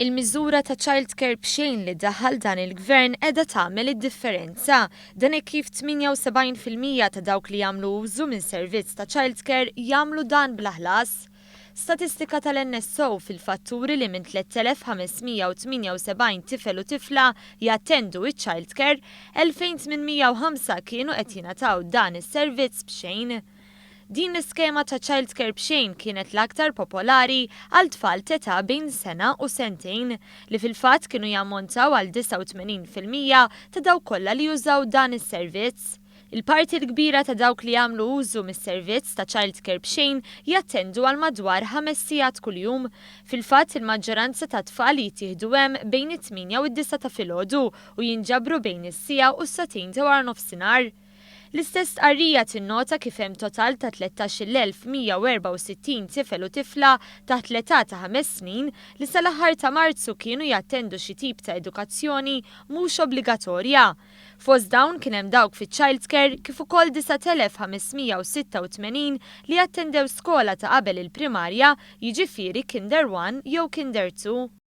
Il-miżura ta' Child Care b'xejn li daħal dan il-gvern qiegħda tagħmel id-differenza. Dan kif 78% ta' dawk li jagħmlu użu minn servizz ta' Child Care jagħmlu dan bla ħlas. Statistika tal-NSO fil-fatturi li minn 3578 tifel u tifla jattendu iċ-Child Care, 2805 kienu qed jingħataw dan is-servizz b'xejn. Din l-iskema ta' Child Care b'xejn kienet l-aktar popolari għal tfal ta' bejn sena u sentejn li fil-fatt kienu jammontaw għal 89% ta' dawk kollha li jużaw dan is-servizz. Il-parti l-kbira ta' dawk li jagħmlu użu mis-servizz ta' Child Care b'xejn jattendu għal madwar 5 sigħat kuljum. Fil-fatt il-maġġoranza ta' tfal jittieħdu hemm bejn it-8 u d-9 ta' filgħodu u jinġabru bejn is-siegħa u s-satejn ta' wara nofsinhar. L-istess tqarrija tinnota kif hemm total ta' 13,164 tifel u tifla taħt l-età ta' 5 snin li sal-aħħar ta' Marzu kienu jattendu xi tip ta' edukazzjoni mhux obbligatorja. Fost dawn kien hemm dawk fiċ-Child Care kif ukoll 9,586 li attendew skola ta' qabel il-primarja, jiġifieri Kinder 1 jew Kinder 2.